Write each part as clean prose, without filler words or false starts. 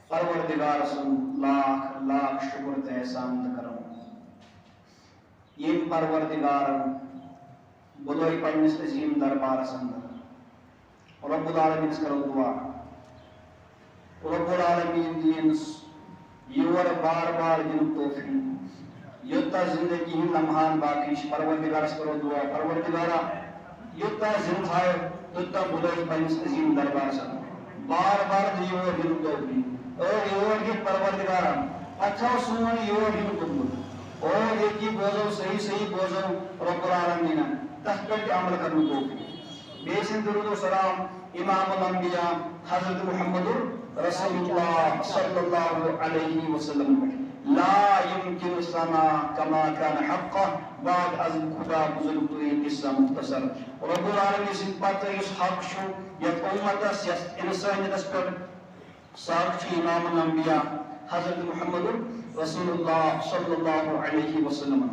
پروردگار سن لاکھ لاکھ شکر تے احسان کرم یم پروردگار بلوئی پنس عظیم دربار اندر رب العالمین کرو دعا رب العالمین دینس یور بار بار دن توفیق یوتا زندگی ہند لمحان باقی پروردگار کرو دعا پروردگارا یوتا زندہ ہے یوتا بلوئی پنس عظیم دربار اندر بار بار دیور دن توفیق اور یور کی پروردگارا اچھا سون یور دن توفیق اور یہ کی بوزو صحیح بوزو رب العالمین تحقیق عمل کرنے توفیق بیسن درود و سلام امام الانبیاء حضرت محمد رسول اللہ صلی اللہ علیہ وسلم لا يمكن السماء كما كان حقا بعد از خدا بزرگ تو یہ قصہ مختصر رب العالمین سے پتہ اس حق شو یہ امت اس انسانیت اس پر ساکھ امام الانبیاء حضرت محمد رسول اللہ صلی اللہ علیہ وسلم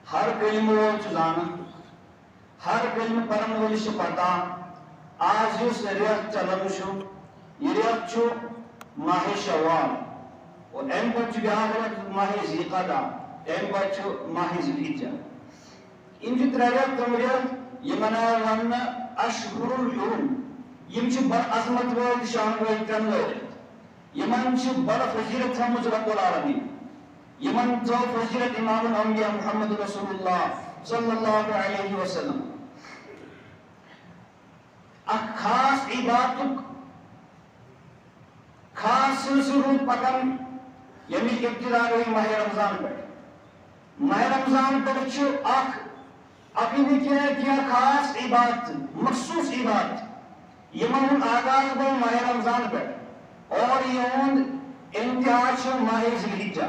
ہر کلمہ وہ چلانا ہر کلمہ پرن ولی سے پتا آج اس ریت چلن شو یہ ریت چھو ماہ شوال اور ایم پر چھو بیہاں ریت ماہ ذیقادہ ایم پر چھو ماہ ذیقادہ ان جو تریت کم ریت یہ منع ون اشہر الحرم یم چھو بر عظمت وید شان وید کن وید یمن چھو بر فضیرت ہم رب العالمین یمن تو فضیلت امام الانبیاء محمد رسول اللہ صلی اللہ علیہ وسلم اک خاص عبادت خاص سلسلہ پکن یعنی ابتدا ہوئی ماہ رمضان پر ماہ رمضان پر چھو اپنی کیا خاص عبادت مخصوص عبادت یمن آغاز کو ماہ رمضان پر اور یون انتہا چھو ماہ ذوالحجہ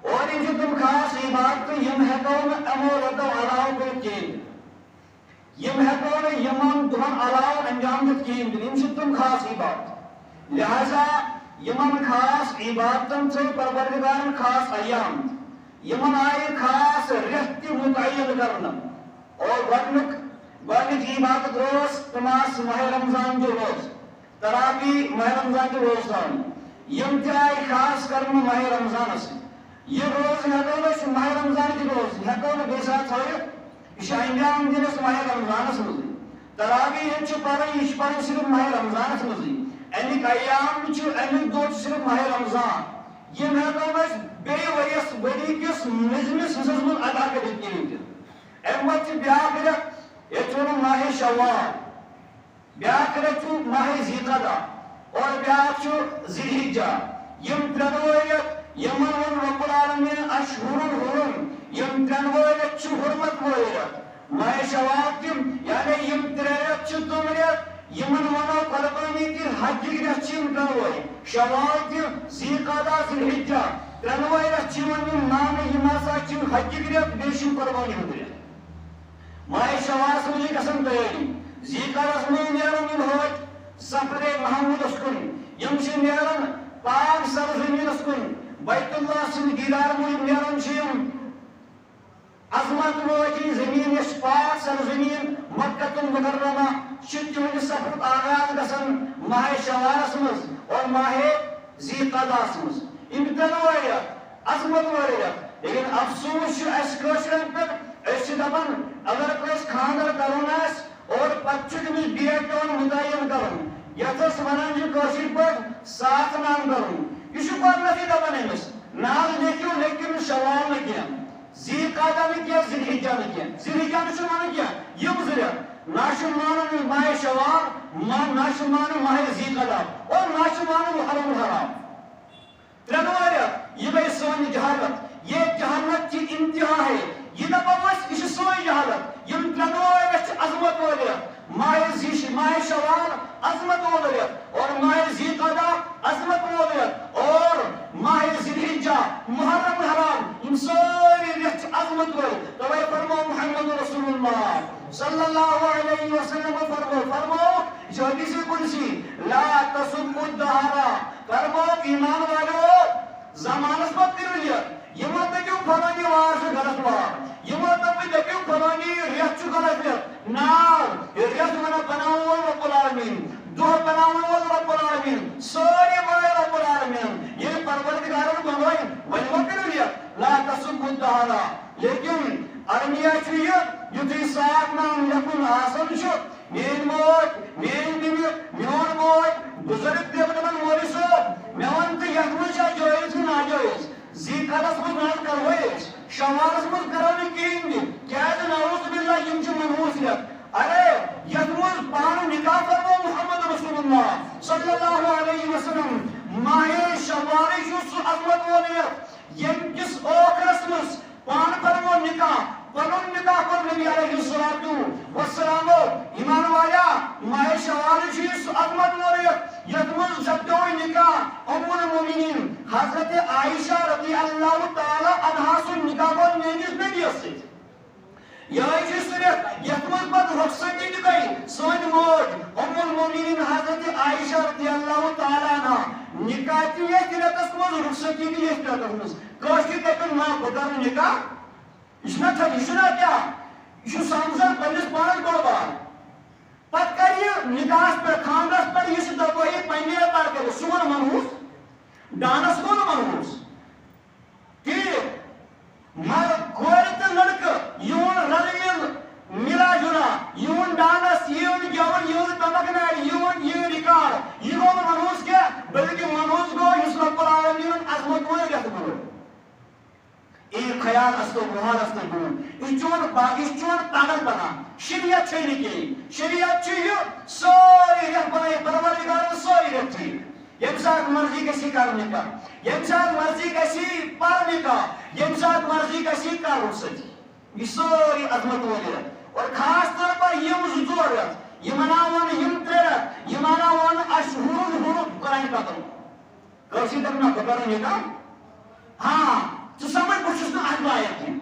اور ان جو تم خاص عبادت یم ہکون امورتو علاو پر کین یم ہکون یمان دہن علاو انجام دت کین یم جو تم خاص عبادت لہذا یمن خاص عبادتن سے پروردگار خاص ایام یمن آئے خاص رہتی متعین کرنا اور گوڑنک عبادت روز تماس ماہ رمضان جو روز تراوی ماہ رمضان جو روز دان یم تیائی خاص کرنا ماہ رمضان سے یہ روز ہکونس ماہ رمضان کی روز ہکون بے ساتھ ہوئے اس انجام دنس ماہ رمضان سمجھے تراوی یہ چھو پڑھیں اس پڑھیں صرف ماہ رمضان سمجھے اینک ایام چھو اینک دو صرف ماہ رمضان یہ ہکونس بے ویس بڑی کس نظمس حسن ادا کرتے ہیں احمد چھو بیاہ کرت یہ چھو ماہ شوال بیاہ کرت چھو ماہ ذیقادہ اور بیاہ چھو ذوالحجہ یم ترنویت یمن رب العالمین اشہر الحرم یم ترنویت چھو حرمت ویت ماہ شوال تم یعنی یم تریت چھو تمریت یمن ونو قربانی کی حج گرت چھو ترنوی شوال تم ذیقادہ ذوالحجہ ترنویت چھو ونو نام یماسا چھو حج گرت بیشم قربانی ہوگرت ماہ شوال سمجھے قسم تیاری ذیقادہ سمجھے نیرن یم ہوت سفر محمود اسکن یم سے نیرن پاک سرزمین اسکن بیت اللہ سن دیدار موجب نیرن شیم عظمت موجی زمین اس پاک سرزمین مکہ المکرمہ شتیون سفر آغاز گسن ماہ شوال اسمز اور ماہ ذیقادہ اسمز امتن ویت عظمت ویت لیکن افسوس شو اس کوشرن پر اس دبن اگر کوئی خاندر کرون اس اور پچھک میں بیٹون متعین کرن یتس ونان جو کوشر پر ساتھ نام کرن یہ شو پر نفی دبن امس نال دیکھو لیکن شوال نہ کیا ذیقادہ نے کیا ذوالحجہ نے کیا ذوالحجہ نے شمانا کیا یہ گزریا ناشمانا ماہ شوال ناشمانا ماہ ذیقادہ اور ناشمانا محرم الحرام ترنواریا یہ بھئی سونی جہالت یہ جہالت کی انتہا ہے یہ دبوس اس سوئی جہالت یہ ترنواریا عظمت وغیرہ ماہ شوال عظمت وغیرہ اور ماہ ذیقادہ عظمت وغیرہ اور ماہ ذوالحجہ محرم الحرام ان سوری ریت عظمت وغیرہ تو یہ فرمو محمد رسول اللہ صلی اللہ علیہ وسلم فرمو جو حدیث قدسی لا تسبوا الدہر فرمو ایمان والو زمانس مت کرو یہ مت کیوں فلانی وار سے غلط وار یہ مت کیوں فلانی ریت غلط ریت نا ریت منا بناو رب العالمین دو بنا یہ سو عظمت ورت یتمن سپدو نکاح ام المؤمنین حضرت عائشہ رضی اللہ تعالی عنہا سن نکاح گو میانس بیٹیس ست یہ صرف یتمن پت رخصتی گئی سن موج ام المؤمنین حضرت عائشہ رضی اللہ تعالی عنہ نکاح تھی یہ رتس مز رخصتی بھی یہ رتس مز کاشی کہتے نا بکر نکاح اس میں تھا یہ کیا یہ سامزن پنس پانچ بڑھ بار پت کر یہ نکاح پر خاندرس پر یہ دبائی پہنے پر کرو سون منحوس ڈانس کون منحوس ٹھیک مگر کورت لڑکہ یون رل ملا جلا یون ڈانس یون گیون یون تمکنار یون یہ ریکارڈ یہ گو منحوس کیا بلکہ منحوس گو اس رب العالمین عظمت ہوئے گا تو ایک خیال استو محال استو گون اس چون پاگل بنا شریعت چھے نکی شریعت چھے یہ سوری رہ بنائی پروردگار سوری رہ تھی یم ساتھ مرضی کسی کرنے کا یم ساتھ مرضی کسی پڑھنے کا یم ساتھ مرضی کسی کارو سکی یہ سوری عظمت ہوئی رہ اور خاص طور پر یم زور رہ یہ مناوان یم ترہ یہ مناوان اشہور حروف قرآن پتر کرسی تک نہ بکرنے کا ہاں تو سمجھ بچھس نا اہل آیت ہیں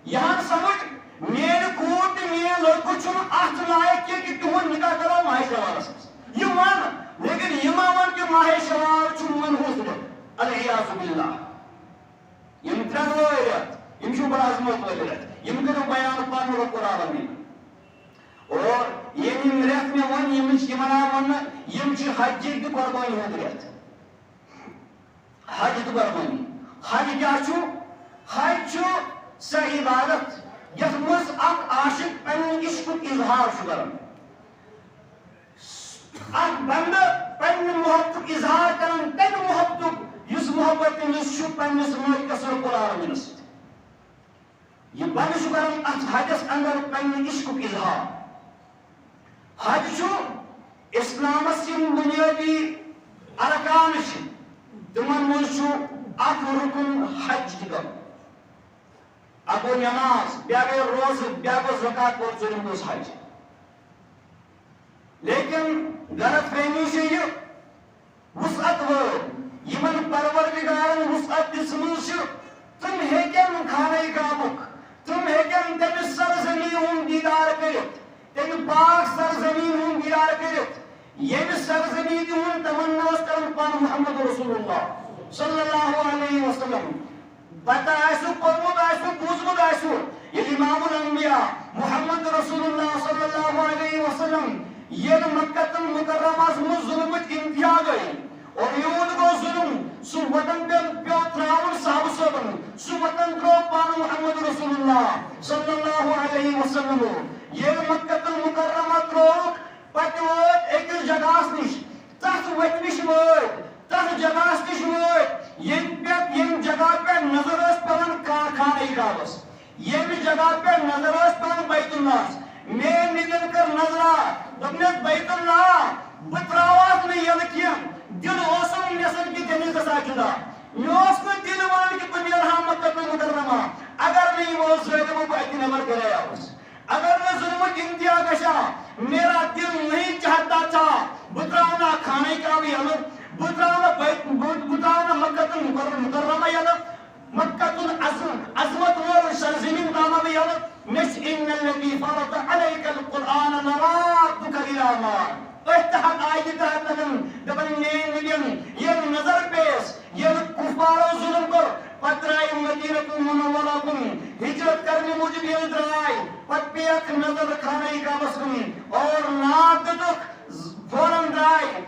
یہاں سمجھ میرے کوٹ میرے لڑکو چھن اہل آیت کیا کہ تمہیں نکاح کرو ماہ شوار سے یہ مان لیکن یہ مان کہ ماہ شوار چھن منحوس دے العیاذ باللہ یہ مترن ہوئے رہت یہ چھو بڑا عظمت ہوئے رہت یہ مکر بیان پانو رب العالمین اور یہ رہت میں ون یہ مناون یہ چھ حج کی قربانی ہو رہت حج کی قربانی حج کیا چھو حج چھو سا عبادت یس مز اک عاشق پنن عشق اظہار چھو کرن اک بند پنن محبت اظہار کرن تک محبت یس محبت نس چھو پنس مالکس رب العالمین ست یہ بند چھو کرن ات حجس اندر پنن عشق اظہار حج چھو اسلام سن بنیادی ارکان چھ تمن مز چھو اک رکن حج تکر اکو نماز بیا گئی روز بیا گو زکاة اور ظلم گوز حج لیکن غلط فہمی سے یہ وسعت ہو یمن پروردگارن وسعت دسمز تم ہیکن کھانے کامک تم ہیکن تم سرزمین ہوں دیدار کرت تم پاک سرزمین ہوں دیدار کرت یہ سرزمین ہوں تمناس کرن پان محمد رسول اللہ صلی اللہ علیہ وسلم بتا ایسو قرمت ایسو بوزمت ایسو یہ امام الانبیاء محمد رسول اللہ صلی اللہ علیہ وسلم یہ مکہ مکرمہ میں ظلمت انتہا گئی اور یود کو ظلم سو وطن پہ پیو تراؤن صاحب صبن سو وطن کرو پان محمد رسول اللہ صلی اللہ علیہ وسلم یہ مکہ مکرمہ تروک پتوت ایک جگاس نش تحت وطنش موت تحت جگاس نش موت یم جگہ پہ نظر اس پرن خانہ کعبس یم جگہ پہ نظر اس پرن بیت اللہ میں نگن کر نظرہ دبنیت بیت اللہ بتراواز میں یہ لکھیں دل اوسم نسل کی جنی قصہ جدا نوس میں دل وان کی پنیر حامت میں مکرمہ اگر نہیں وہ زیدہ کو ایتی نمر کرے آوز اگر میں ظلمت انتہا گشا میرا دل نہیں چاہتا تھا بتراؤنا کھانے کا بھی حلق بتراؤنا مکہ مکرمہ یلق مکہ عظمت اور سرزمین داما بھی یلق مش ان الذي فرض عليك القرآن لرادك الى مار احتحق آئی تحت لگن دبن نین لگن یہ نظر پیس یہ کفار و ظلم کر پترائی مدینت منورہ کن ہجرت کرنے مجھے یہ درائی پت پیک نظر کھانے کا مسکن اور ناد تک فوراں درائی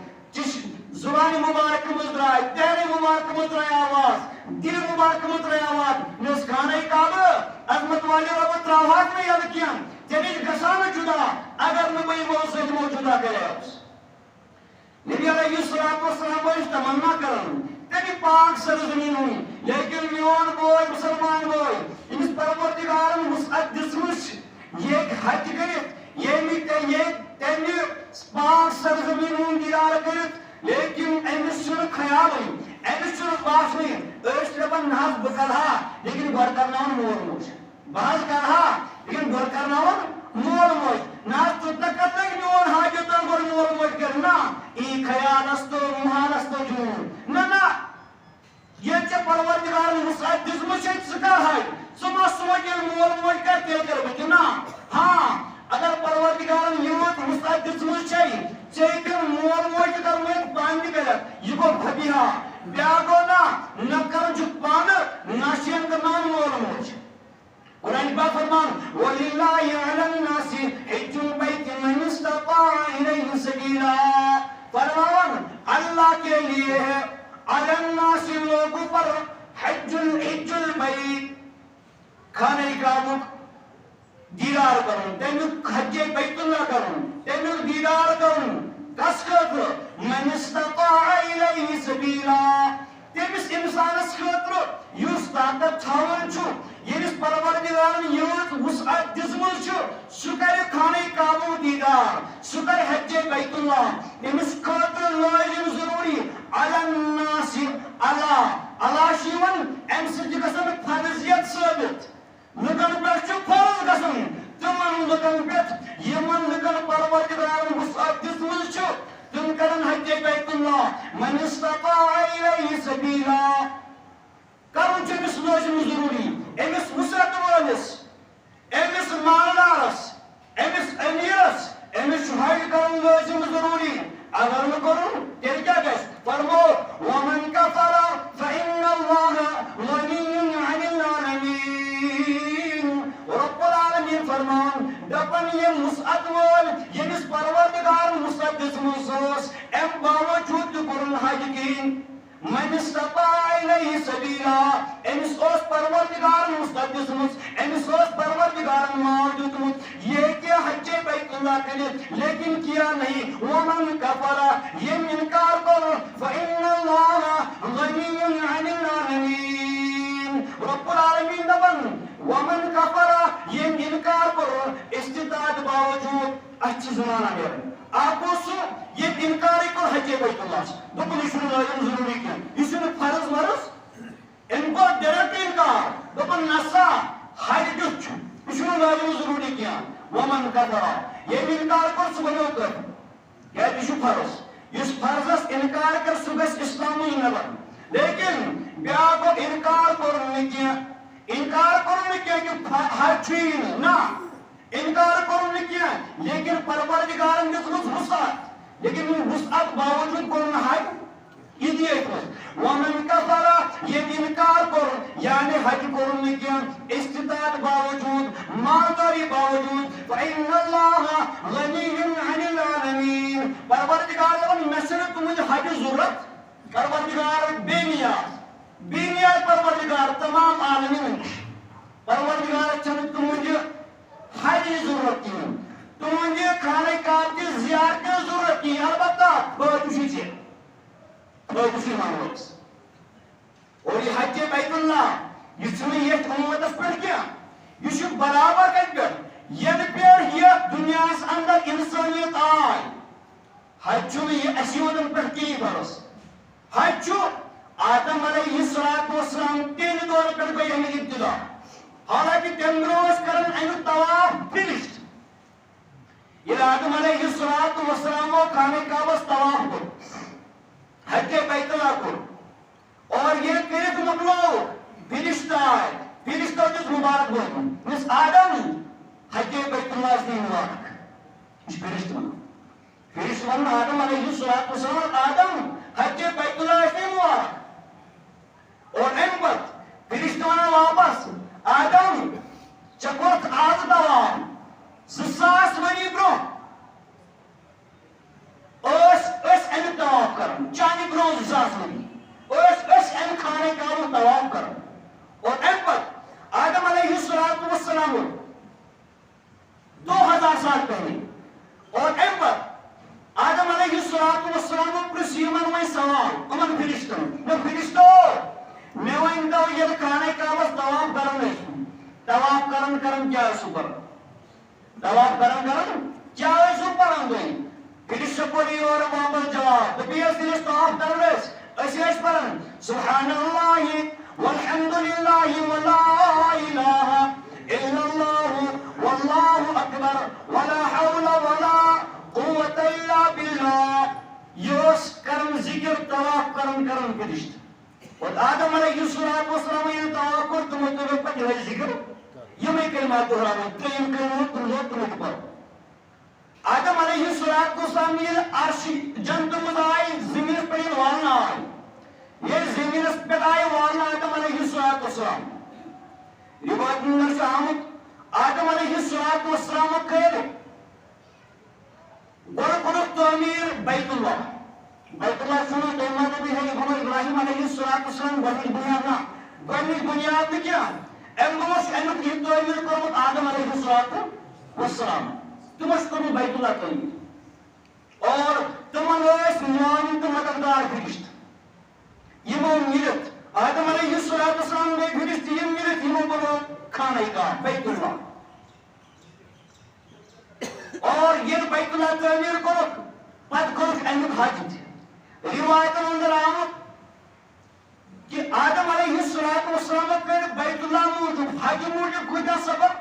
زبانی مبارک مزدرائی تہری مبارک مزدرائی آواز دل مبارک مزدرائی آواز نس کھانے کعبہ عظمت والی رب تراوات میں یاد کیا جنیج گسانا جدا اگر نبی موسیق موجودہ کرے نبی علیہ السلام بہش تمنا کرن تیری پاک سرزمین ہوئی لیکن میون بوئی مسلمان بوئی انس پروردگارن وسعت دسمش یہ حج کرت یہ تیمی پاک سرزمین ہوئی دیدار کرت لیکن ایمس چھن خیال ہوئی ایمس چھن باش نہیں ایش ربن ناز بکرہا لیکن گھر کرناون مول موش باز کرہا لیکن گھر کرناون مول موش ناز تو تکت لگ نیون حاجتان گھر مول موش کرنا ای خیال استو محال استو جون نا یہ پروردگار وسعت دزمت ثقہ ہے ثم سوچ مول موج کر تیل کر بچ نا ہاں اگر پروردگار یوت وسعت دزمت ٹھیک مول موج کر میں پانی کر یہ گو بھبیا بیا گو نا نہ کر جو پان ناشین کرنا مول موج قرآن پاک فرمان وَلِلَّهِ عَلَى النَّاسِ حِجُّ الْبَيْتِ مَنِ اسْتَطَاعَ إِلَيْهِ سَبِيلًا فرمان اللہ کے لیے ہے عَلَى النَّاسِ لوگوں پر حِجُّ الْبَيْتِ کھانے کامک دیدار کروں تیمک حج بیت اللہ کروں تیمک دیدار کروں کس خطر مَنِ اسْتَطَاعَ إِلَيْهِ سَبِيلًا تیمس انسانس خطر یوس طاقت تھاون چھو یس پروردگارن یوت وسعت دزمت چھو سہ کر خانہ کعبہ دیدار سہ کر حج بیت اللہ امس خاطر لازم ضروری علی الناس اللہ شیون ام سچ گژھن فرضیت ثابت لکن پہ فرض گژھن تمن لکن پہ یمن لکن پروردگارن وسعت دزمت چھو تم کرن حج بیت اللہ من استطاع الیہ سبیلا کرن چمس لازم ضروری امس وسعت والس امس مالدارس امس امیرس امس حج کرن لازم ضروری اگر نہ کرن تیل کیا گژھِ فرمو ومن کفر فإن اللہ غنی عن العالمین رب العالمین فرمان دپن یہ وسعت وول یمس پروردگار وسعت دژمٕژ ٲس امہِ باوجوٗد تہِ کوٚرُن حج کِہیٖنۍ من استطاع الیہ سبیلا امس اوس پروردگار وسعت دژمٕژ امس اوس پروردگار مال دیُتمُت یہ کہ حج بیت اللہ کٔرِتھ لیکن کیا نہیں ومن کفر یم انکار کوٚر فإن اللہ غنی عن العالمین رب العالمین دپن ومن کفر یم انکار کوٚر استطاعت باوجوٗد اچھِ زمانہ نیران آپ سہ یہ انکار کوٚر حج بیت اللہ دپن یہ چھُنہٕ لازم ضروری کینٛہہ یہ چھُنہٕ فرض ورض أمۍ کوٚر ڈایریکٹ انکار دپن نسا حج کیُتھ چھُ یہ چھُنہٕ لازم ضروری کینٛہہ ومن کفر ییٚمۍ انکار کوٚر سُہ بنیو کٲفِر کیازِ یہِ چھُ فرض یُس فرضس انکار کر سُہ گژھِ اسلامٕے نٮ۪بر لیکن بیاکھ گوٚو انکار کوٚر نہٕ کینٛہہ انکار کوٚر نہٕ کینٛہہ کہ حج چھُیی نہٕ نہ انکار کوٚر نہٕ کینٛہہ لیکن پروردگارن دِژمٕژ وسعت لیکن وسعت باوجوٗد کوٚر نہٕ حج یہ دیکھ ومن کفر یہ انکار کوٚر یعنی حج کوٚر نہٕ کینٛہہ استطاعت باوجوٗد مالداری باوجوٗد فإن اللہ غنی عن العالمین پروردگار دپن مےٚ چھنہٕ تُہنٛدِ حجہِ ضروٗرت پروردگار بے نیاز پروردگار تمام عالمین پروردگار چھنہٕ تُہنٛدِ حجہِ ضروٗرت کِہیٖنۍ تُہنٛدِ خانہ کعبٕچہِ زیارتہِ ضروٗرت کِہیٖنۍ البتہ فٲیدٕ چھُے ژےٚ فٲیدٕ چھُے ماملوٗکس اور یہ حج بیت اللہ یہ چھُنہٕ یتھ اُمتس پٮ۪ٹھ کینٛہہ یہ چھُ برابر کتہِ پٮ۪ٹھ ینہٕ پٮ۪ٹھ یتھ دُنیاہس انٛدر انسٲنیت آے حج چھُنہٕ یہِ اَسہِ یوتن پٮ۪ٹھ کِہیٖنۍ فرض حج چھُ آدم علیہ الصلوۃ والسلام تہنٛدِ دورٕ پٮ۪ٹھ گٔے امیُک ابتدا حالانکہ تمہِ برونٛہہ ٲسۍ کران امیُک طواف فِرِشت ییٚلہِ آدم علیہ الصلوۃ والسلامو خانہ کعبس طواف کوٚر حج بیت اللہ کوٚر اور یہ کٔرِتھ مۄکلوو فِرِشت آے فِرِشتو دِژ مُبارک مِس آدم حج بیت اللہ دی مبارک یہ چھُ فِرِشت ونان فِرِشت ونان آدم علیہ الصلوۃ والسلام آدم حج بیت اللہ دی مبارک اور امہِ پتہٕ فِرِشت ونان واپس آدم ژےٚ کوٚرُتھ آز طواف 2000 ؤری برونٛہہ ٲسۍ امیُک طواف کران چانہِ برونٛہہ 2000 ؤری ٲسۍ امہِ خانہ کعبُک طواف کران اور امہِ پتہٕ آدم علیہ الصلوۃ والسلام 2000 سال پہلے اور امہِ پتہٕ آدم علیہ الصلوۃ والسلام پرٛژھ یِمن وۄنۍ سوال یِمن فِرِشتن فِرِشتو مےٚ ؤنۍتو ییٚلہِ خانہ کعبس طواف کران ٲسِو طواف کران کیٛاہ ٲسِو کران طواف کران کیا ٲسِو پران تُہۍ فِرِشت کوٚر یورٕ واپس جواب دوٚپ ییٚلہِ أسۍ طواف کران أسۍ ٲسۍ پران سبحان اللہ والحمد للہ ولا الہ الا اللہ واللہ اکبر ولا حول ولا قوة الا باللہ کرن ذکر طواف کرن فرشت اور آدم علیہ السلام یہ طواف کر تم تو پتہ ہے ذکر یہ میں کلمات دہرانا تین کلمات تم لوگ تم پر آدم علیہ السلام یہ عرش جنت مزائی زمین پر والنا آئی یہ زمین پر آئی والنا آدم علیہ السلام روایت میں سے آمد آدم علیہ السلام کہے گوڑ تعمیر بیت اللہ سنو تو مذہبی ہے ابراہیم علیہ السلام گوڑنی بنیاد نا گوڑنی بنیاد کیا امگوش انک یہ تعمیر کرمت آدم علیہ السلام تمس کرو بیت اللہ تعمیر اور تمن اس معاون تو مددگار فرشت یمو ملت آدم علیہ السلام گئی فرشت یم ملت یمو بنو خانہ کعبہ بیت اللہ اور یہ بیت اللہ تعمیر کرو پت کرو امیک حج تھی روایت اندر آمد کہ آدم علیہ السلام کر بیت اللہ موجود حج موجود کجا سفر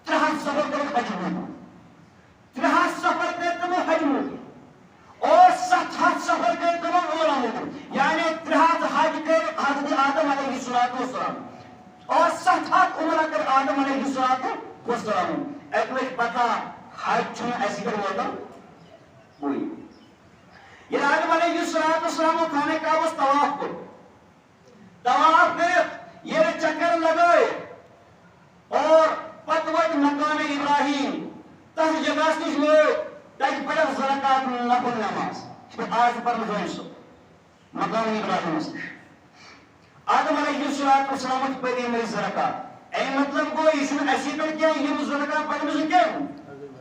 3 سفر کر حج موجود 3 سفر کر تم حج موجود اور 7 سفر کر تم عمرہ موجود یعنی 3 حج کر حضرت آدم علیہ السلام اور 7 عمرہ کر آدم علیہ السلام ایک میں پتا حج چھوڑ ایسی کر ہوتا ہوئی یہ آدم علیہ السلام کو کھانے کا بس طواف کر یہ چکر لگائے اور پتوت مقام ابراہیم تس جگہ نش لوگ تک پڑھ زکات نفل نماز آج پر سو مقام ابراہیم آدم علیہ السلام پڑھی میری زکات اے مطلب کو اس میں ایسی پر کیا یہ زکات پڑھنے سے کیا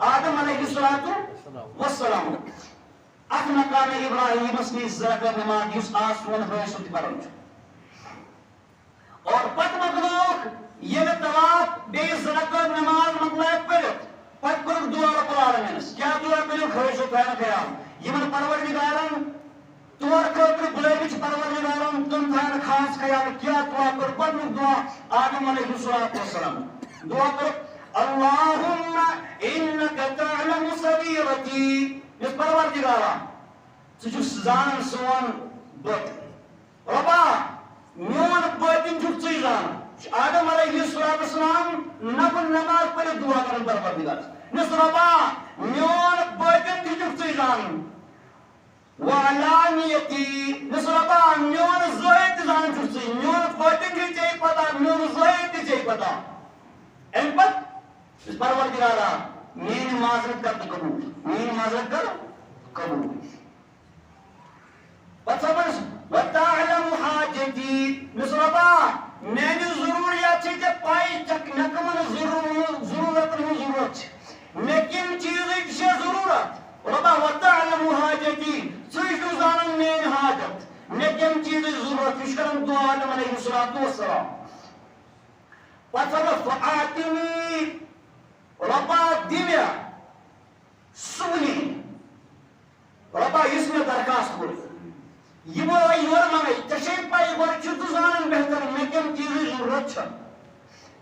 آدم علیہ السلام اخ مقام ابراہیم اسنی زکات نماز اس آسمان ہوئے سو پڑھن اور پت مخلوق یہ طواف بے زکات نماز مطلب پڑھت پت کرک دعا رب العالمین کیا دعا کرو خواہش و خیام یمن پروردگارن تور خاطر بلائچ پروردگارن تم تھان خاص خیال کیا دعا کر پتن دعا آدم علیہ السلام دعا کر اللہم انکا تعلم صغیرتی اس پروردگارا سچو زانن سون بط ربا میون باطن چھک چی زانن آدم علیہ السلام نفل نماز پر دعا کرن پروردگار نس ربا میون باطن چھک چی زانن وعلانیتی نس ربا میون ظاہر زانن چھک چی میون باطن چھک چی پتا میون ظاہر چھک پتا این پت اس پروردگارا میری معذرت کر قبول میری معذرت کر قبول بس وتعلم حاجتی نسربا میں نے ضروریات چھے پائی چک نکمن ضرورت میں کن چیز چھے ضرورت ربا وتعلم حاجتی سوچو زانن میں حاجت میں کن چیز ضرورت اشکرم تو آدم علیہ السلام فآتنی ربا دیمیا سولی ربا اس میں درخواست کرے یہ وہ یور مانگے تشریف پائی گوڑ چھتو زانن بہتر میں کم چیزی ضرورت چھا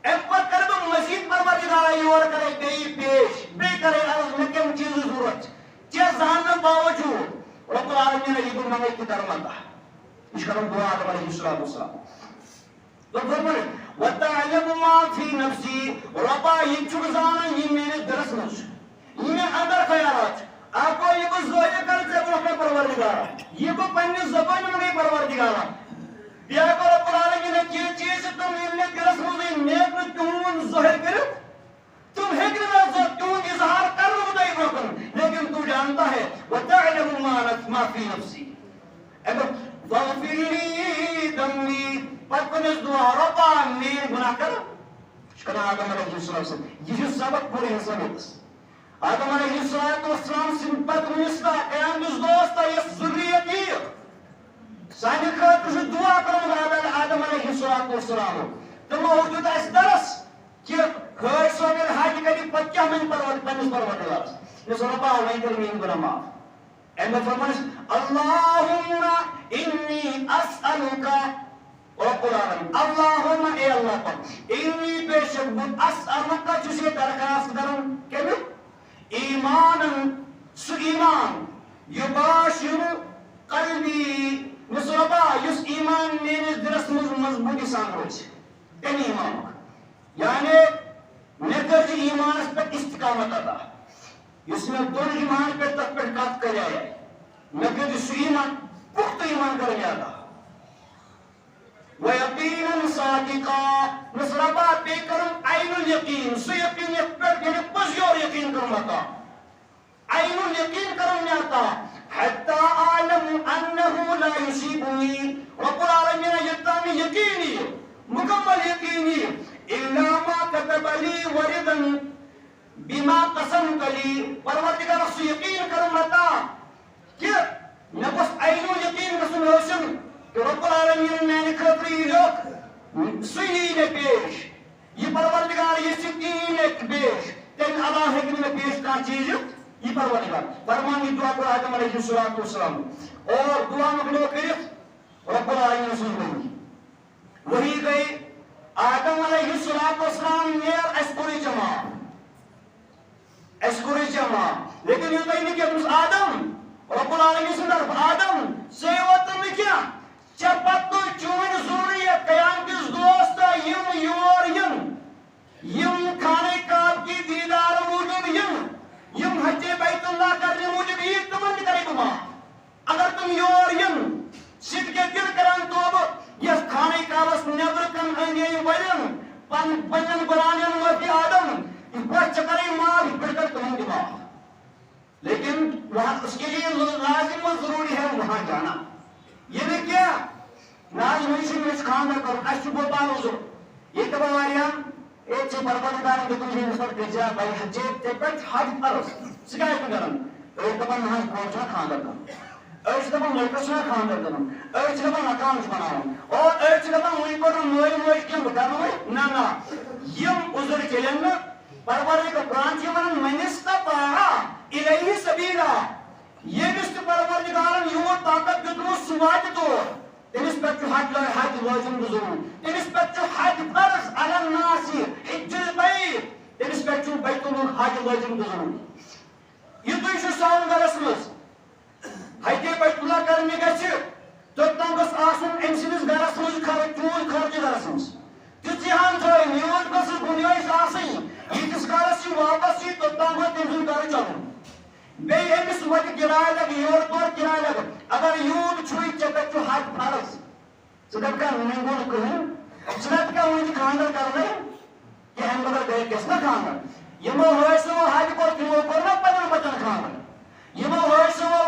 ایک پر کربا مزید پروردگارا یور کرے گئی پیش بے کرے عرض میں کم چیزی ضرورت چیز زانن باوجود رب العالمین نے یہ مانگے کی درمتا اشکرم دعا آدم علیہ السلام تو فرمائے وَتَعْلَمُ مَا فِي نَفْسِي ربا یہ چھک زانن یہ میں نے درس نوش یہ میں اندر خیالات آپ کو یہ کو زوجہ کرتے ہیں اپنے پروردگارا یہ کو پنی زبان میں نہیں پروردگارا بیا کو رب العالمین نے کیا چیز تم نے درس نوزی نیک میں تم ظاہر کرت تم حکر تم اظہار کر رہو دائی روکن لیکن تو جانتا ہے وَتَعْلَمُ مَا فِي نَفْسِي وَغْفِرْ لِي دَمِّي پت کنس دعا ربا میر گناہ کر شکر آدم علیہ السلام یہ سبق پوری حسابت آدم علیہ السلام سن پت ونستا قیام دس دوستا یہ ذریتی سانی خاطر دعا کرو آدم علیہ السلام تم موجود اس درس کہ خیر سوگل حاج کری پت کیا من پنس پروردگار اس ربا وین کر مین گناہ معاف ایم فرمانس اللہم انی اسألوکا رب العالمین اللہم اے اللہ پر انی بے شک بود اسألوکا چوسی درخواست کروں کہ ایمان سو ایمان یباشر قلبی نسربا یس ایمان میرے دلس مضبوطی سان روز تمہیں ایمان یعنی میں کر ایمان پر استقامت ادا اس میں دون ایمان پہ تک پر کات کر آیا میں کر سو ایمان پخت ایمان کرنے ادا وَيَقِينًا صَادِقًا نسربا پہ کرم عین الیقین سو یقین پر یعنی پزیور یقین کرم اتا عین الیقین کرم اتا حتی اعلم انہو لا یصیبنی رب العالمین یتامی یقینی مکمل یقینی الا ما كتب لي وردا بما قسمت لي پروردگار سو یقین کرم اتا کہ میں بس عین الیقین قسم ہوسن کہ رب العالمین میں خطری لوگ سہی نے پیش یہ پروردگار یہ سکین ایک پیش تین اللہ حکم میں پیش کا چیز یہ پروردگار فرمانی دعا کو آدم علیہ السلام اور دعا مگلو کرف رب العالمین سن گئی وہی گئی آدم علیہ السلام نیر اسکوری جمع لیکن یہ کہیں نہیں کہ آدم رب العالمین سن طرف آدم سیوتن میں کیا چپت تو چون ضروری ہے قیام کس دوست یم یور یم کھانے کعب کی دیدار موجود یم حج بیت اللہ کرنے موجود یہ تمن کرے گما اگر تم یور سد کے دل کران تو یہ کھانے کعبس نیبر کن انگی ولن پنن برانین وفی آدم بس چکرے مال پڑ کر تمہیں دماغ لیکن وہاں اس کے لیے لازم و ضروری ہے وہاں جانا یہ بھی کیا ناز منشی میں خاندر کرو اشو بوپال ہوزو یہ تبا واریان ایک سے پروردگار کے تمہیں نسبت بھیجا بھائی حجیب تے پٹ حج فرض سکایت کرن ایک تبا ناز پہنچا خاندر کرن ایک تبا ملکسنا خاندر کرن ایک تبا اکاؤنٹ بناؤں اور ایک تبا موئی کو موئی کیوں بتانا ہوئی نا یم عذر چلیں پروردگار قرآن کی من منستطاع الیہ سبیلا یہ بست پروردگارن یوں طاقت دتمو سواج طور تمس پہ حج لازم ضرور تمس پہ حج فرض علی الناس حج البیت تمس پہ بیت الحج لازم ضرور یہ تو یہ سان گرس مز حج بیت اللہ کرنے گژھِ توتام گژھِ آسُن أمۍ سٕنٛدِس گرس منٛز چون خرچہٕ گرس منٛز تِژھِہن تھٲے میون گژھِ گُنجٲیِش آسٕنۍ ییٖتِس کالس یہِ واپس یی توتام گوٚو تٔمۍ سُنٛد گرٕ چلُن بیٚیہِ أمِس وتہِ کِراے لگہِ یورٕ تورٕ کِراے لگہِ اگر یوٗت چھُے ژےٚ پٮ۪ٹھ چھُ حج فرض ژٕ دپکھا وۄنۍ گوٚو نہٕ کٕہٕنۍ ژٕ دپکھا وۄنۍ چھُ خاندر کرنے کہِ اَمہِ بغٲر گرِ گژھِ نا خاندر یِمو حٲصِلو حج کوٚر تِمو کوٚر نا پنٕنٮ۪ن بچن خاندر یِمو حٲصِلو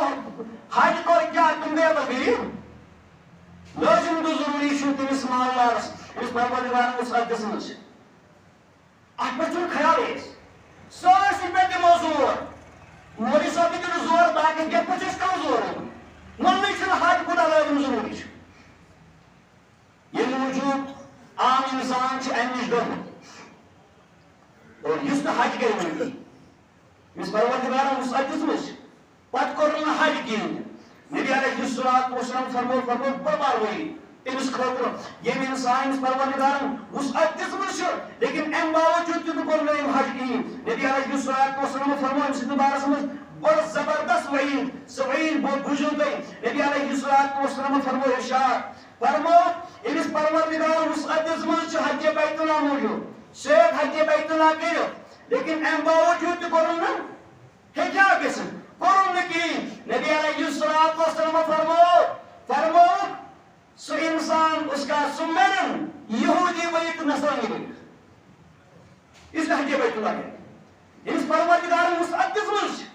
حج کوٚر کیٛاہ تِم گٔیے غریٖب لٲزِم تہٕ ضروٗری چھُ تٔمِس مالدارس أمِس پروردگارن وُسعت دِژمٕژ چھِ اتھ پٮ۪ٹھ چھُنہٕ خیالٕے اَسہِ سٲرسٕے پٮ۪ٹھ دِمو زور مولوی صٲب تہِ دِنہٕ زور باقین کتھ پٲٹھۍ چھِ أسۍ کمزور وننٕے چھُنہٕ حج کوٗتاہ لٲزِم ضروٗری چھُ ییٚمہِ موٗجوٗب عام اِنسان چھُ امہِ نِش ڈوٚرمُت اور یُس نہٕ حج کرِ وۄنۍ ییٚمِس پروردگارن وُسعت دِژمٕژ چھِ پتہٕ کوٚرُن نہٕ حج کِہیٖنۍ نبی علیہ الصلوۃ والسلام فرموو بڑبار ؤری تٔمِس خٲطرٕ ییٚمہِ اِنسان أمِس پروردگارن وُسعت دِژمٕژ چھِ لیکن امہِ باوجوٗد تہِ نہٕ کوٚر نہٕ أمۍ حج کِہیٖنۍ نبی علیہ الصلوۃ والسلام فرموو أمۍ سٕنٛدِس بارس منٛز بڑٕ زبردست وعیٖد سُہ وعیٖد بوٗزِو تُہۍ نبی علیہ الصلوۃ والسلام فرموو ارشاد فرموو أمِس پروردگارن وُسعت دِژمٕژ چھِ حجہِ بیت اللہ موٗجوٗب سُہ ہیٚکہِ حجہِ بیت اللہ کٔرِتھ لیکن امہِ باوجوٗد تہِ کوٚرُن نہٕ ہیٚکہِ ہا گٔژھِتھ کوٚرُن نہٕ کِہیٖنۍ نبی علیہ الصلوۃ والسلام فرموو سُہ انسان اس کا سمرن یہودی بنی تو نصرانی بنی اس نے حج بیت اللہ کیا اس پروردگار وسعت دِژمٕژ چھِ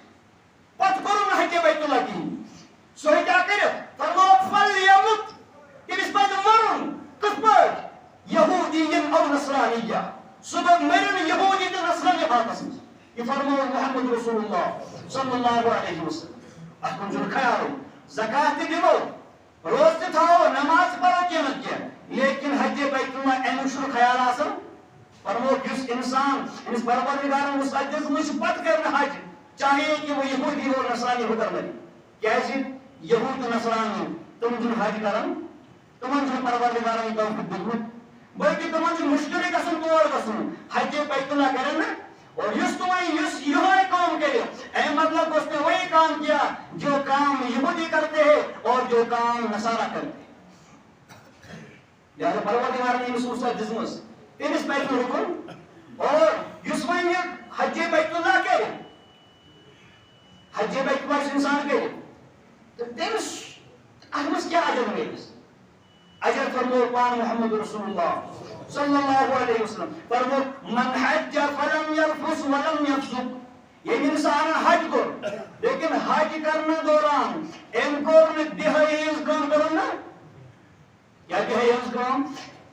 پتہٕ کوٚرُن نہٕ حج بیت اللہ کِہیٖنۍ سُہ ہیٚکہِ کیٛاہ کٔرِتھ فرموو فلیمُت تٔمِس پزِ مرُن کِتھ پٲٹھۍ یہودیین او نصرانیہ سُہ گوٚو مرُن یہودی تہٕ نصرانی حالتس منٛز یہ فرموو محمد رسول اللہ صلی اللہ علیہ وسلم اتھ کُن چھُنہٕ خیالٕے زکات تہِ دِمو روز تہِ تھاوو نماز پرو کینٛہہ نتہٕ کینٛہہ لیکن حج بیت اللہ امیُک چھُنہٕ خیال آسان فرموو یُس انسان أمِس پروردگارن وُسعت دِژمٕژ چھِ پتہٕ کرِ نہٕ حج چاہے کہ وہ یہودی ہو نصرانی ہو کر مری کیازِ یہود تہٕ نصرانی تِم چھِنہٕ حج کران تِمن چھُنہٕ پروردگارن توفیٖق دیُتمُت بلکہِ تِمن چھُ مُشکلٕے گژھان تور گژھُن حج بیت اللہ کرن نہٕ اور یس یہ کام کرے اے مطلب اس نے وہی کام کیا جو کام یہودی کرتے ہیں اور جو کام نصارہ کرتے ہیں. لہذا پروردگار نے رسول صلی اللہ علیہ وسلم تمس پہ حکم اور اس ون حج بیت اللہ کرے حج بیت اللہ انسان کرے تو تمس اتھ کیا اجر ملس اجر فرمو پان محمد رسول اللہ صلی اللہ علیہ وسلم فرمو من حج فلم يرفث ولم يفسق یہ انسان حج کو لیکن حج کرنے دوران ان کو دہائی ہز کام کرو نا کیا دہائی ہز کام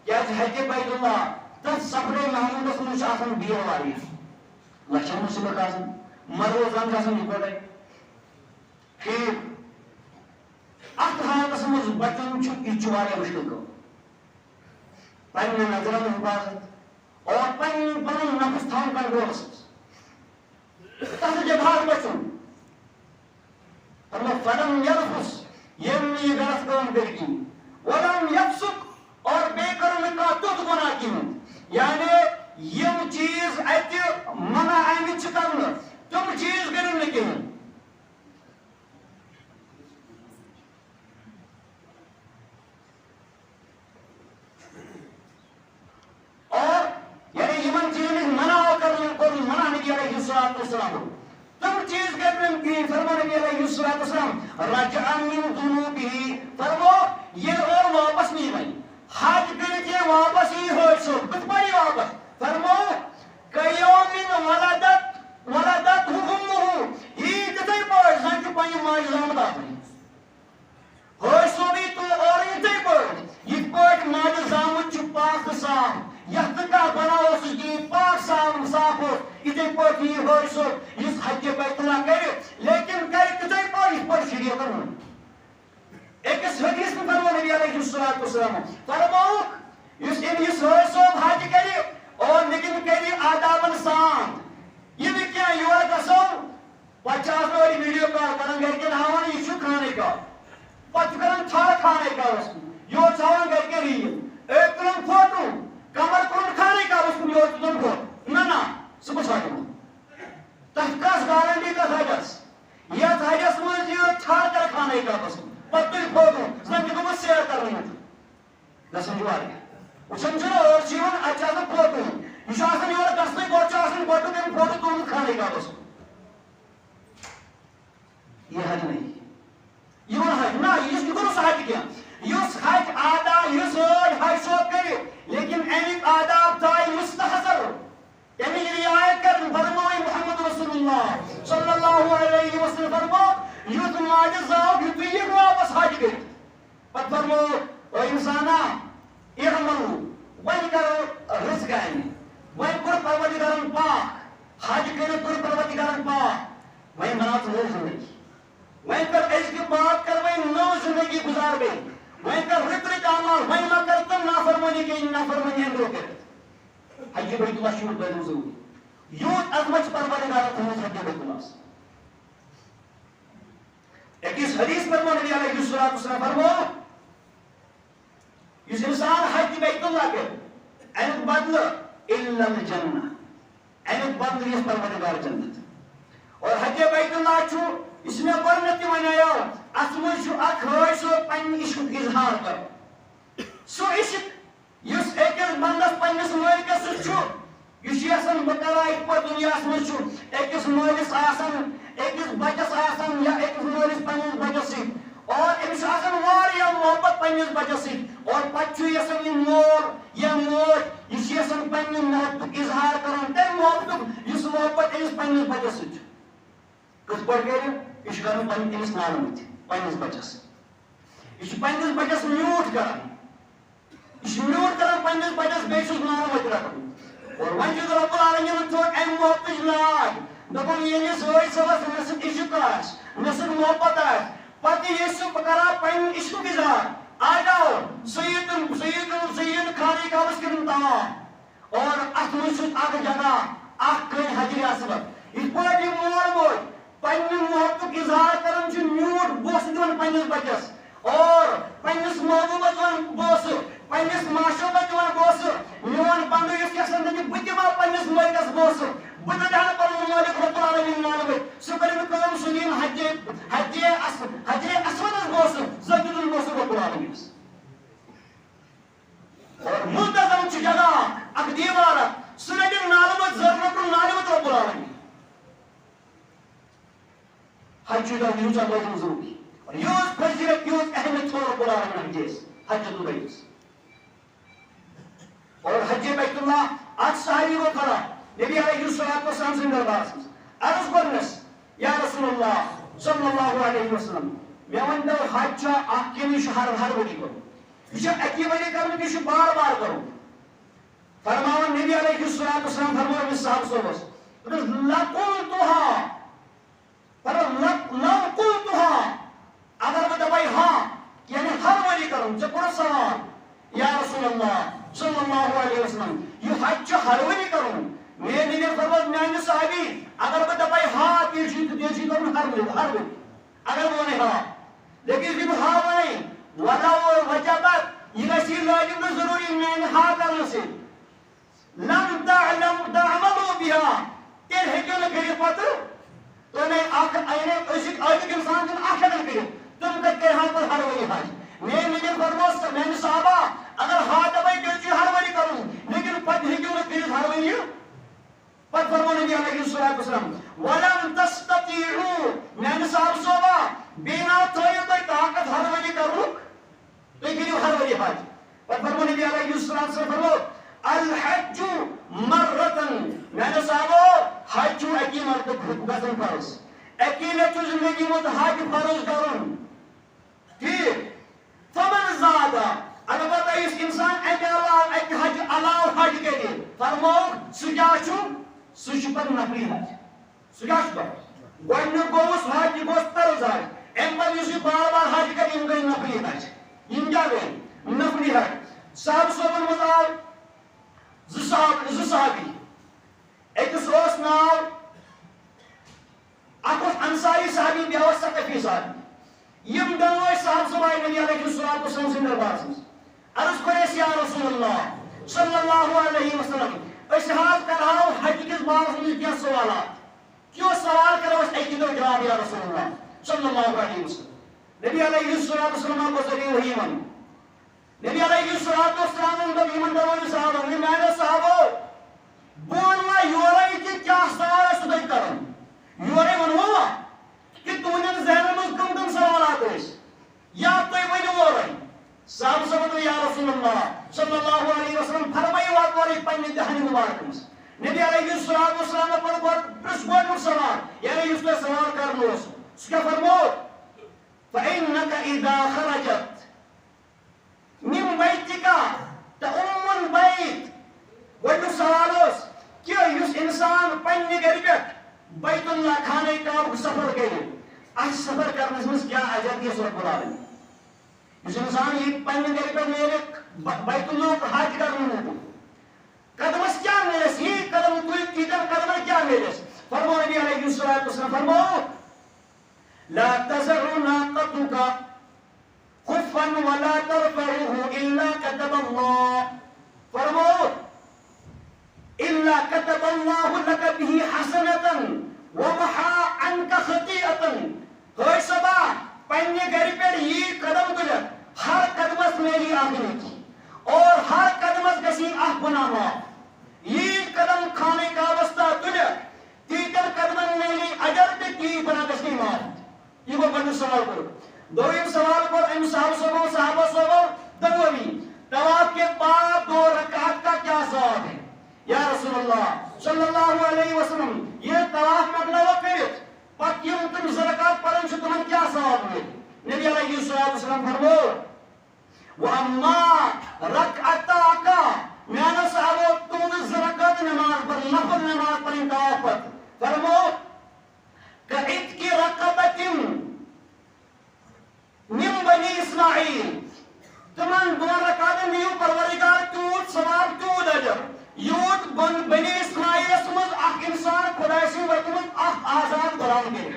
کیا حج بیت اللہ تب سفر محمود رسول آسان بیو واری لچھن مصیبت آسان مروزان آسان نکوڑے پھر ات حالت مز بچن یہ واریاہ مشکل کو پنہ نظرن حفاظت اور پن نفس تھاؤن کنٹرولس تس جب حال بچن فلم یرفث یم یہ غلط کام کر کی ولم یفسق اور بے کرن کا تت گناہ کی یعنی یم چیز ات منع آمت کرنا تم چیز کرن نہ کہیں اور یعنی یمن چیز منع منع نبی علیہ السلام تم چیز کرنے کی فرمو نبی علیہ السلام رجعا من ذنوبہ فرمو یہ اور واپس نہیں بھائی حج کرے یہ واپس ہی ہو سو کت پڑی واپس فرمو کیوم ولدت امہ یہ کتے پڑ سن کہ پنی ماج زامت آپنی ہو سو بھی تو اور یہ تے پڑ یہ پڑ ماج زامت چھ پاک صاف یت کا بناو اس کی پاک صاف صاف ہو اتنے پڑ یہ ہو سو اس حج بیت اللہ کرے لیکن کرے کتے پڑ اس پر شریعت کرنا ایک حدیث میں فرمو نبی علیہ السلام فرمو اس ہو سو حج کرے اور لیکن کرے آدابن سان یہ بھی کیا یور گسو 50 والی ویڈیو کال کرن گھر کے ہاون یہ چھو کھانے کا پتہ کرن تھا کھانے کا اس یو چاون گھر کے ری ایک کرن فوٹو کمر کرن کھانے کا اس یو تم کو نہ سب چھاڑو تحقیق گارنٹی کا حجس یہ حجس میں یہ چھاڑ کر کھانے کا بس پتہ فوٹو زندگی کو شیئر کر رہے ہیں لسن جو آ رہا ہے سمجھو اور جیون اچھا تو فوٹو یہ شاسن یہ دستے کو چاسن فوٹو کے فوٹو تم کھانے کا بس یہ حج نہیں یہ حج نہ یہ کو حج کیا یہ حج آدا یہ حج سو کرے لیکن ایک آداب تھا مستحضر یعنی رعایت کر فرمائے محمد رسول اللہ صلی اللہ علیہ وسلم فرمو یہ ماج زاو یہ واپس حج گئی پت فرمو او انسانا اعملوا وین کرو رزقانی وین کر پروردگارن پاک حج کرو کر پروردگارن پاک وین بناو نو زندگی وین کر اس کی بات کر وین نو زندگی گزار گئی وین کر رترک اعمال وین نہ کر تم نافرمانی کی نافرمانی اندرو کر حج بیت اللہ شروع بین ضروری یوت عظمت پروردگار تمہیں حج بیت اللہ ایک اس حدیث پر نبی علیہ السلام فرمو اس انسان حج بیت اللہ کے اینک بدل الا الجنہ اینک بدل اس پروردگار جنت اور حج بیت اللہ چھو اس میں ورنتی ونیو اسمج چھو اک ہوئی سو پن عشق اظہار کر سو عشق یس ایکس بندس پنس مالکس چھو یس یسن بکرائی پر دنیا اسمج چھو ایکس مالس آسن ایکس بچس آسن یا ایکس مالس پنس بچس سی اور امس آسن واریاہ محبت پنس بچس سی اور پچو یسن یہ مول یا موج یس یسن پنس محبت اظہار کرن تم محبت یس محبت امس پنس بچس سی کس پر کرے یہ کرن پن امس نالمت پنس بچس یہ پنس بچس میوٹ کرن یہ میوٹ کرن پنس بچس بیسس نالمت رکھن اور ون چھ رب العالمین تو ام محبت لاگ دپن یہ سوئی سبس نسب عشق آس نسب محبت آس پتہ یہ سب کرا پن عشق اظہار آ جاؤ سید خانے کا بس کرن تمام اور ات مسجد اگ جگہ اخ کن حجر اسود اس پاٹی مول موج پن محبت اظہار کرن چھ میوٹ بوس دون پنس بچس اور پنس محبوبت ون بوس پنس معشوقت ون بوس میون بندو اس کے سندگی بتما پنس ملکس بوس بدل پر مالک رب العالمین مانو سو کرن کام سنین حج اسود گوس زید الگوس رب العالمین اور منتظم چھ جگہ اک دیوار سنن نالمت ضرورت نالمت رب العالمین حج دا یوز اللہ ضروری اور یوز فضیلت یوز اہمیت چھوڑ رب العالمین جیس حج البیت اور حج بیت اللہ آج صحابی کو کھڑا نبی علیہ السلام سے دربار سے عرض کرنس یا رسول اللہ صلی اللہ علیہ وسلم میں ونتا حج اکی ہر ؤری کرو یہ اکی ؤری کرو کہ بار بار کرو فرماون نبی علیہ السلام فرماون صاحب صوبس لقلتها اگر میں دبائی ہاں یعنی ہر ؤری کروں چکر سوال یا رسول اللہ صلی اللہ علیہ وسلم یہ حج ہر ؤری کروں میں نبی فرمایا میانہ صحابی اگر میں دبائی ہاں تیجی کروں ہر ؤری اگر وہ نہیں ہاں لیکن جب ہاں نہیں ولو وجبت یہ گسی لازم ضروری میں ہاں کرنے سے لم تعملوا بها تیل ہیکو نہ کری پتہ تو میں آخر انسان جن آخر کرے تم کہتے ہیں پر ہر ؤری حج میں نبی فرمایا میں نے صحابہ اگر ہاں دبائی تیجی ہر ؤری کروں لیکن پتہ ہیکو نہ کری ہر ؤری پتہ فرمایا نبی علیہ الصلوۃ والسلام ولم تستطيعوا میں نے صاحب صحابہ بنا تھوئی تو طاقت ہر ؤری کروں لیکن ہر ؤری حج پتہ فرمایا نبی علیہ الصلوۃ والسلام فرمایا الحج مرة میں نے صاحب حج اکی مرتبہ گژھن فرض اکی لٹھ زندگی مت حج فرض کرن ٹھیک فمن زاد البتہ اس انسان اکی حج علاوہ حج کرے فرماؤ سجا پتہ نفلی حج سجا گۄڈنیُک گوٚوُس حج یہِ گوٚژھ فرض حج امہِ پتہٕ یُس یہِ بار بار حج کرِ یِم گٔے نفلی حج یِم کیٛاہ گٔے نفلی حج صاحب صٲبن منٛز آو زٕ صحابی أکِس اوس ناو اکھ اوس انصاری صحابی بیٛاکھ اوس ثقفی صحابی یِم دۄنوَے صاحب صٲب آیہِ نبی علیہ الصلوۃ والسلام سٕنٛدِ دربارس منٛز عرض کوٚرُس یا رسول اللہ صلی اللہ علیہ وسلم أسۍ حظ کرہاو حج کِس بارس منٛز کینٛہہ سوالات کیٚنٛہہ سوال کرو أسۍ اَکی دۄہ جواب یا رسول اللہ صلی اللہ علیہ وسلم نبی علیہ الصلوۃ والسلام کو ذریعہ وحی ون نبی علیہ الصلوۃ والسلام دوٚپ یِمن دۄنوَے صحابن میانیو صحابو بہٕ ونوا یورے کہِ کیٛاہ سوال آسہِ تۄہہِ کرُن یورے ونوا کہ تُہنٛدٮ۪ن ذہنن منٛز کم کم سوالات ٲسۍ یا تُہۍ ؤنِو اورے صاحب صٲبن یا رسول اللہ صلی اللہ علیہ وسلم فرمٲیِو واتہِ اورے پننہِ دہنہِ مبارکہِ منٛز نبی علیہ الصلوۃ والسلام پرٛژھ گۄڈنیُک سوال یعنی یُس تۄہہِ سوال کرُن اوس سُہ کیٛاہ فرموو فإنك إذا خرجت من بيتك تأم البيت گۄڈنیُک سوال اوس کہ یُس انسان پننہِ گرِ پٮ۪ٹھ بیت اللہ خانہ کعبُک سفر کرِ اَتھ سفر کرنس منٛز کیٛاہ اجر دِیس رۄب العالمین یُس انسان یہِ پننہِ گرِ پٮ۪ٹھ نیرِ بیت اللہُک حج کرنہٕ موٗجوٗب قدمس کیٛاہ میلس یہِ قدم تُلہِ تیٖتٮ۪ن قدمن کیٛاہ میلس فرموو نبی علیہ الصلوۃ والسلام فرموو لا تزر ناقتك خفا ولا ترفعه إلا كتب الله فرموو إلا كتب الله لك به حسنة ومحى عنك خطيئة ہٲے صبا پننہِ گرِ پٮ۪ٹھ یی قدم تُلِتھ ہر قدمس میلی اکھ نیکی اور ہر قدمس گژھی اکھ گناہ معاف یی قدم خانہ کعبس تحت تُلِتھ تیٖتٮ۪ن قدمن میلی اجر تہٕ تی گناہ گژھنی معاف یہ وہ گۄڈنیُک سوال کوٚر دوٚیِم سوال کوٚر أمۍ صحابہ صٲبو دۄنوٕنی طواف کے بعد 2 رکعت کا کیا ثواب ہے یا رسول اللہ صلی اللہ علیہ وسلم یہ طواف مۄکلاوو کٔرِتھ پتہٕ یِم تِم 2 رکعت پران چھِ تِمن کیٛاہ ثواب مِلہِ نبی علیہ الصلوۃ والسلام فرموو وَأَمَّا رَكْعَتَاكَ میانیو صحابو تُہنٛد 2 رکعت نماز پرٕنۍ نفل نماز پرٕنۍ طواف پتہٕ فرموو كعتق رقبة من بني إسماعيل تمن 2 رکعتن دیو پروردگار تیوت ثواب تیوت اجر یوت بنی اسماعیلس منٛز اکھ انسان خداے سٕنٛدِ وتہِ منٛز اکھ آزاد غلام کرِ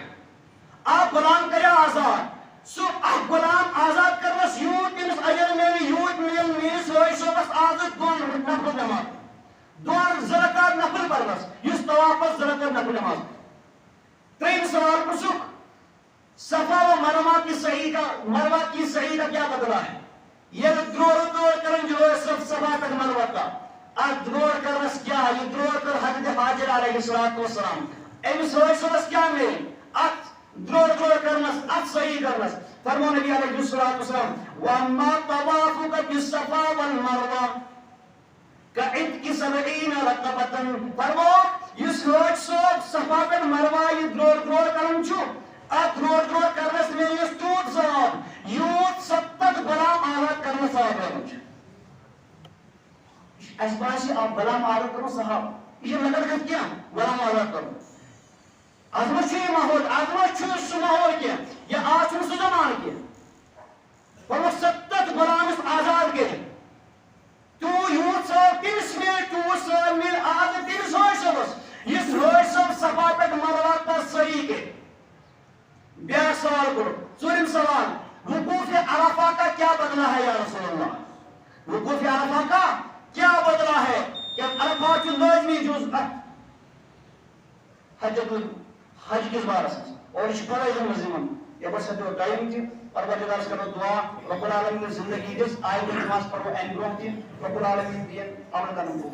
اکھ غلام کرِ آزاد سُہ اکھ غلام آزاد کرنس یوت تٔمِس اجر میلہِ یوت میلہِ میٲنِس حٲج صٲبس آزٕ 2 نفل نماز 2 رکعت نفل پرنس یُس واپس ضرورت نفل نماز تریم سوال پوچھو صفا و مروہ کی صحیح کا کیا بدلا ہے یہ دروڑ کرن جو ہے صرف صفا تک مروہ کا دروڑ کرنس کیا یہ دروڑ کر حضرت حاجر علیہ السلام امس ہوئیسنس کیا میں ات دروڑ کرنس ات صحیح کرنس فرمو نبی علیہ السلام وَمَا طَوَافُكَ بِالصَّفَا وَالْمَرْوَةِ كَعِدْكِ سَبْعِينَ رَقَبَةً فرمو یس ہوئیس صوب صفا پہ مروہ یہ دروڑ کرن چھو ات دروڑ کرنس میں یہ توت ثواب یوت 70 غلام آزاد کرنا ثواب ہے اس باسی آپ غلام آزاد کرو صحاب یہ مدد کر کیا غلام آزاد کرو عظمت چھو یہ ماحول عظمت چھو اس ماحول کیا یہ آج چھو اس زمان کیا اور وہ 70 غلام اس آزاد کے تو یوت ثواب تیس میں تو ثواب میں آزاد تیس ہوئی سبس یہ ہوئی سب صفا پہ مروہ کا صحیح کے بیار سوال کرو ظلم سوال وقوف عرفہ کا کیا بدلہ ہے یا رسول اللہ وقوف عرفہ کا کیا بدلہ ہے کہ عرفہ جو لازمی جز حج کس بار ہے اور اس پر ایزم مزیمن یہ بس جو ٹائم تھی اور بچے دارس کرو دعا رب العالمین زندگی جس آئی نماز پر وہ این گروہ تھی رب العالمین دین عمل کا نمبو